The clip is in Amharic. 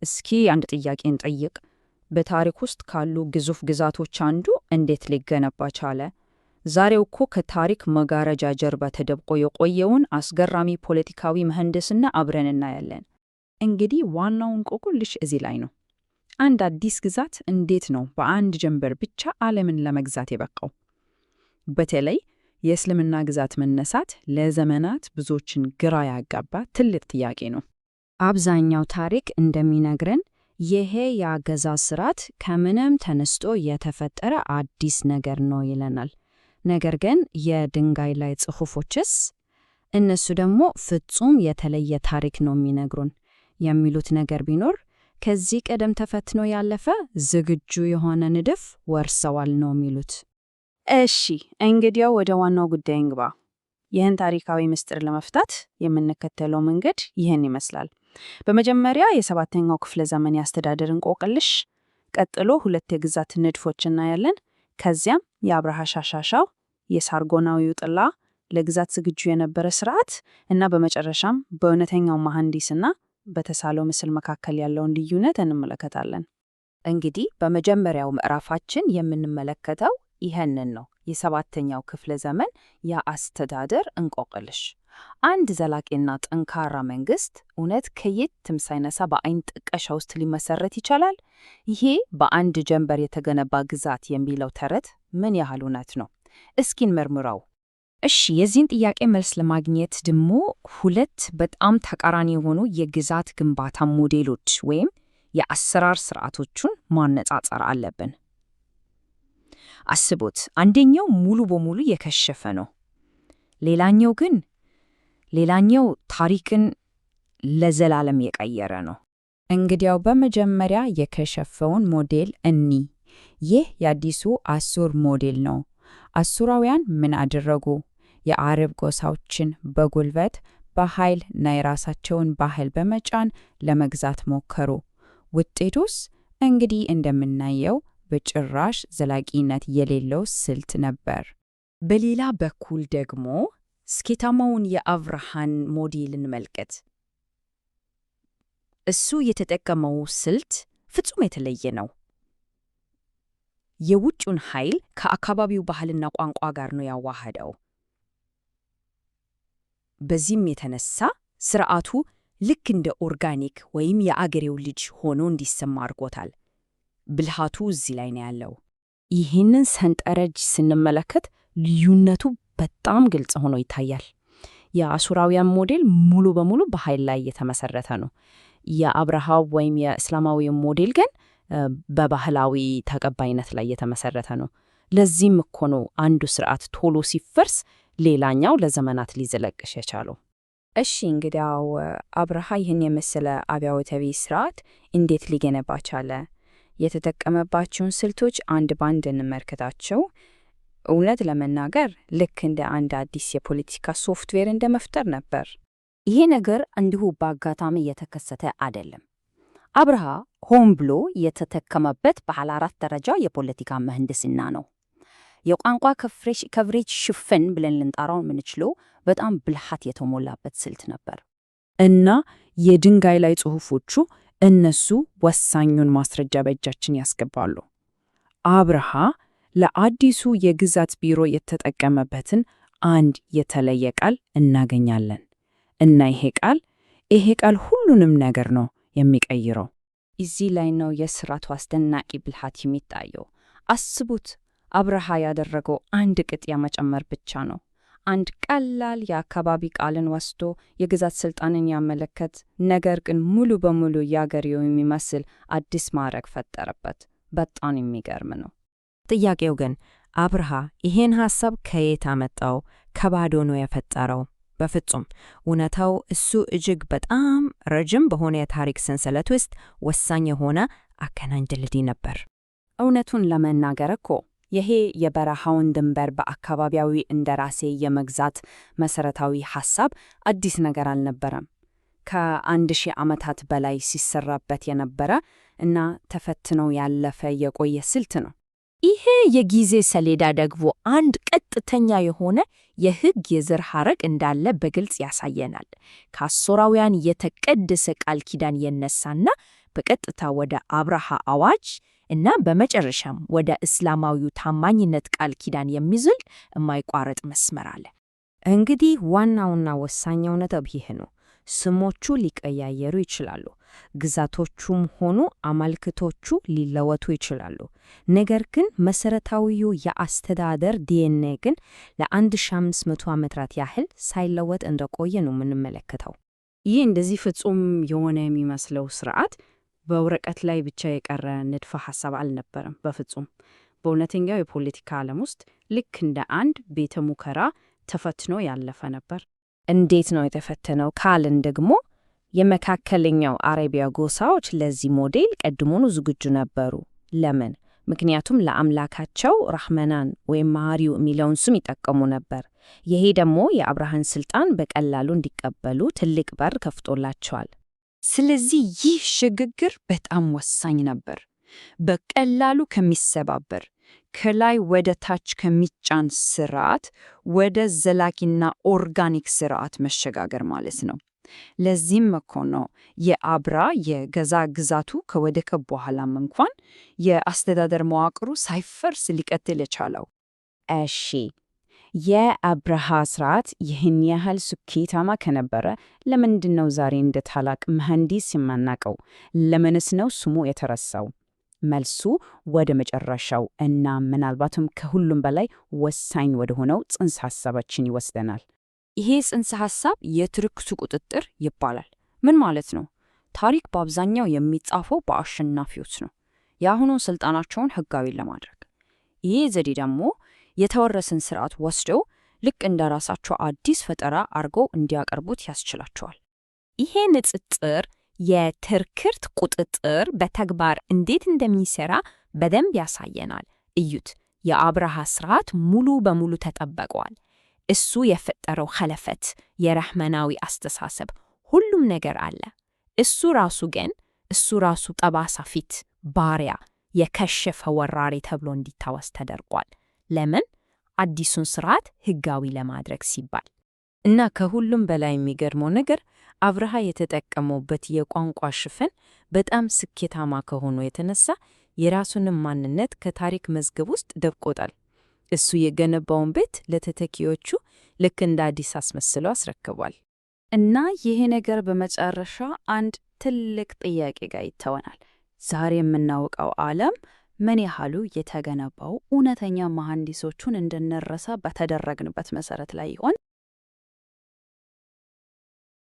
እስኪ አንድ ጥያቄ እንጠይቅ። በታሪክ ውስጥ ካሉ ግዙፍ ግዛቶች አንዱ እንዴት ሊገነባ ቻለ? ዛሬው እኮ ከታሪክ መጋረጃ ጀርባ ተደብቆ የቆየውን አስገራሚ ፖለቲካዊ ምህንድስና አብረን እናያለን። እንግዲህ ዋናው እንቆቅልሽ እዚህ ላይ ነው። አንድ አዲስ ግዛት እንዴት ነው በአንድ ጀንበር ብቻ ዓለምን ለመግዛት የበቃው? በተለይ የእስልምና ግዛት መነሳት ለዘመናት ብዙዎችን ግራ ያጋባ ትልቅ ጥያቄ ነው። አብዛኛው ታሪክ እንደሚነግረን ይሄ የአገዛዝ ስርዓት ከምንም ተነስቶ የተፈጠረ አዲስ ነገር ነው ይለናል። ነገር ግን የድንጋይ ላይ ጽሑፎችስ? እነሱ ደግሞ ፍጹም የተለየ ታሪክ ነው የሚነግሩን። የሚሉት ነገር ቢኖር ከዚህ ቀደም ተፈትኖ ያለፈ ዝግጁ የሆነ ንድፍ ወርሰዋል ነው የሚሉት። እሺ እንግዲያው ወደ ዋናው ጉዳይ እንግባ። ይህን ታሪካዊ ምስጢር ለመፍታት የምንከተለው መንገድ ይህን ይመስላል። በመጀመሪያ የ7ኛው ክፍለ ዘመን የአስተዳደር እንቆቅልሽ፣ ቀጥሎ 2 የግዛት ንድፎች እናያለን። ከዚያም የአብርሃ ሻሻሻው የሳርጎናዊው ጥላ ለግዛት ዝግጁ የነበረ ስርዓት እና በመጨረሻም በእውነተኛው መሐንዲስና በተሳለው ምስል መካከል ያለውን ልዩነት እንመለከታለን። እንግዲህ በመጀመሪያው ምዕራፋችን የምንመለከተው ይህንን ነው። የ7ኛው ክፍለ ዘመን የአስተዳደር እንቆቅልሽ። አንድ ዘላቂና ጠንካራ መንግስት እውነት ከየትም ሳይነሳ በአይን ጥቅሻ ውስጥ ሊመሰረት ይቻላል? ይሄ በአንድ ጀንበር የተገነባ ግዛት የሚለው ተረት ምን ያህል እውነት ነው? እስኪን መርምራው። እሺ የዚህን ጥያቄ መልስ ለማግኘት ደግሞ 2 በጣም ተቃራኒ የሆኑ የግዛት ግንባታ ሞዴሎች ወይም የአሰራር ስርዓቶቹን ማነጻጸር አለብን። አስቡት፣ አንደኛው ሙሉ በሙሉ የከሸፈ ነው። ሌላኛው ታሪክን ለዘላለም የቀየረ ነው። እንግዲያው በመጀመሪያ የከሸፈውን ሞዴል ይህ የአዲሱ አሱር ሞዴል ነው። አሱራውያን ምን አደረጉ? የአረብ ጎሳዎችን በጉልበት በኃይል እና የራሳቸውን ባህል በመጫን ለመግዛት ሞከሩ። ውጤቱስ እንግዲህ እንደምናየው በጭራሽ ዘላቂነት የሌለው ስልት ነበር። በሌላ በኩል ደግሞ ስኬታማውን የአብርሃን ሞዴል እንመልከት። እሱ የተጠቀመው ስልት ፍጹም የተለየ ነው። የውጩን ኃይል ከአካባቢው ባህልና ቋንቋ ጋር ነው ያዋሃደው። በዚህም የተነሳ ስርዓቱ ልክ እንደ ኦርጋኒክ ወይም የአገሬው ልጅ ሆኖ እንዲሰማ አድርጎታል። ብልሃቱ እዚህ ላይ ነው ያለው። ይህንን ሰንጠረዥ ስንመለከት ልዩነቱ በጣም ግልጽ ሆኖ ይታያል። የአሱራውያን ሞዴል ሙሉ በሙሉ በኃይል ላይ የተመሰረተ ነው። የአብርሃው ወይም የእስላማዊ ሞዴል ግን በባህላዊ ተቀባይነት ላይ የተመሰረተ ነው። ለዚህም እኮ ነው አንዱ ስርዓት ቶሎ ሲፈርስ ሌላኛው ለዘመናት ሊዘለቅሽ የቻለው። እሺ እንግዲያው አብርሃ ይህን የመሰለ አብዮታዊ ስርዓት እንዴት ሊገነባ ቻለ? የተጠቀመባቸውን ስልቶች አንድ ባንድ እንመልከታቸው። እውነት ለመናገር ልክ እንደ አንድ አዲስ የፖለቲካ ሶፍትዌር እንደ መፍጠር ነበር። ይሄ ነገር እንዲሁ በአጋጣሚ የተከሰተ አይደለም። አብርሃ ሆን ብሎ የተጠቀመበት ባለ 4 ደረጃ የፖለቲካ ምህንድስና ነው። የቋንቋ ከቨሬጅ ሽፍን ብለን ልንጠራው የምንችለው በጣም ብልሃት የተሞላበት ስልት ነበር። እና የድንጋይ ላይ ጽሑፎቹ እነሱ ወሳኙን ማስረጃ በእጃችን ያስገባሉ። አብርሃ ለአዲሱ የግዛት ቢሮ የተጠቀመበትን አንድ የተለየ ቃል እናገኛለን። እና ይሄ ቃል ሁሉንም ነገር ነው የሚቀይረው። እዚህ ላይ ነው የስርዓቱ አስደናቂ ብልሃት የሚታየው። አስቡት፣ አብርሃ ያደረገው አንድ ቅጥያ መጨመር ብቻ ነው። አንድ ቀላል የአካባቢ ቃልን ወስዶ የግዛት ስልጣንን ያመለከት፣ ነገር ግን ሙሉ በሙሉ የአገሬው የሚመስል አዲስ ማዕረግ ፈጠረበት። በጣም የሚገርም ነው። ጥያቄው ግን አብርሃ ይሄን ሐሳብ ከየት አመጣው? ከባዶ ነው የፈጠረው? በፍጹም። እውነታው እሱ እጅግ በጣም ረጅም በሆነ የታሪክ ሰንሰለት ውስጥ ወሳኝ የሆነ አገናኝ ድልድይ ነበር። እውነቱን ለመናገር እኮ ይሄ የበረሃውን ድንበር በአካባቢያዊ እንደራሴ የመግዛት መሰረታዊ ሐሳብ አዲስ ነገር አልነበረም። ከ1000 ዓመታት በላይ ሲሰራበት የነበረ እና ተፈትኖ ያለፈ የቆየ ስልት ነው። ይሄ የጊዜ ሰሌዳ ደግሞ አንድ ቀጥተኛ የሆነ የሕግ የዘር ሐረግ እንዳለ በግልጽ ያሳየናል። ከአሦራውያን የተቀደሰ ቃል ኪዳን የነሳና በቀጥታ ወደ አብርሃ አዋጅ እና በመጨረሻም ወደ እስላማዊው ታማኝነት ቃል ኪዳን የሚዝል የማይቋረጥ መስመር አለ። እንግዲህ ዋናውና ወሳኛው ነጥብ ይህ ነው። ስሞቹ ሊቀያየሩ ይችላሉ። ግዛቶቹም ሆኑ አማልክቶቹ ሊለወጡ ይችላሉ። ነገር ግን መሰረታዊው የአስተዳደር ዲኤንኤ ግን ለ1500 ዓመታት ያህል ሳይለወጥ እንደቆየ ነው የምንመለከተው። ይህ እንደዚህ ፍጹም የሆነ የሚመስለው ስርዓት በወረቀት ላይ ብቻ የቀረ ንድፈ ሐሳብ አልነበረም። በፍጹም በእውነተኛው የፖለቲካ ዓለም ውስጥ ልክ እንደ አንድ ቤተ ሙከራ ተፈትኖ ያለፈ ነበር። እንዴት ነው የተፈተነው ካልን ደግሞ የመካከለኛው አረቢያ ጎሳዎች ለዚህ ሞዴል ቀድሞውኑ ዝግጁ ነበሩ። ለምን? ምክንያቱም ለአምላካቸው ራህመናን ወይም መሐሪው የሚለውን ስም ይጠቀሙ ነበር። ይሄ ደግሞ የአብርሃን ስልጣን በቀላሉ እንዲቀበሉ ትልቅ በር ከፍቶላቸዋል። ስለዚህ ይህ ሽግግር በጣም ወሳኝ ነበር። በቀላሉ ከሚሰባበር ከላይ ወደ ታች ከሚጫን ስርዓት ወደ ዘላቂና ኦርጋኒክ ስርዓት መሸጋገር ማለት ነው። ለዚህም እኮ ነው የአብራ የገዛ ግዛቱ ከወደቀ በኋላም እንኳን የአስተዳደር መዋቅሩ ሳይፈርስ ሊቀጥል የቻለው። እሺ፣ የአብርሃ ስርዓት ይህን ያህል ስኬታማ ከነበረ ለምንድን ነው ዛሬ እንደ ታላቅ መሐንዲስ የማናቀው? ለምንስ ነው ስሙ የተረሳው? መልሱ ወደ መጨረሻው እና ምናልባትም ከሁሉም በላይ ወሳኝ ወደ ሆነው ጽንሰ ሐሳባችን ይወስደናል። ይሄ ጽንሰ ሐሳብ የትርክቱ ቁጥጥር ይባላል። ምን ማለት ነው? ታሪክ በአብዛኛው የሚጻፈው በአሸናፊዎች ነው፣ የአሁኑን ስልጣናቸውን ሕጋዊ ለማድረግ። ይሄ ዘዴ ደግሞ የተወረሰን ስርዓት ወስደው ልክ እንደ ራሳቸው አዲስ ፈጠራ አድርገው እንዲያቀርቡት ያስችላቸዋል። ይሄ ንጽጽር የትርክት ቁጥጥር በተግባር እንዴት እንደሚሰራ በደንብ ያሳየናል። እዩት፣ የአብርሃ ስርዓት ሙሉ በሙሉ ተጠብቋል። እሱ የፈጠረው ኸለፈት፣ የራህመናዊ አስተሳሰብ፣ ሁሉም ነገር አለ። እሱ ራሱ ጠባሳ ፊት ባሪያ፣ የከሸፈ ወራሪ ተብሎ እንዲታወስ ተደርጓል። ለምን? አዲሱን ስርዓት ሕጋዊ ለማድረግ ሲባል። እና ከሁሉም በላይ የሚገርመው ነገር አብርሃ የተጠቀመበት የቋንቋ ሽፋን በጣም ስኬታማ ከሆኑ የተነሳ የራሱንም ማንነት ከታሪክ መዝገብ ውስጥ ደብቆታል። እሱ የገነባውን ቤት ለተተኪዎቹ ልክ እንደ አዲስ አስመስሎ አስረክቧል። እና ይሄ ነገር በመጨረሻ አንድ ትልቅ ጥያቄ ጋር ይተወናል። ዛሬ የምናውቀው ዓለም ምን ያህሉ የተገነባው እውነተኛ መሐንዲሶቹን እንድንረሳ በተደረግንበት መሰረት ላይ ይሆን?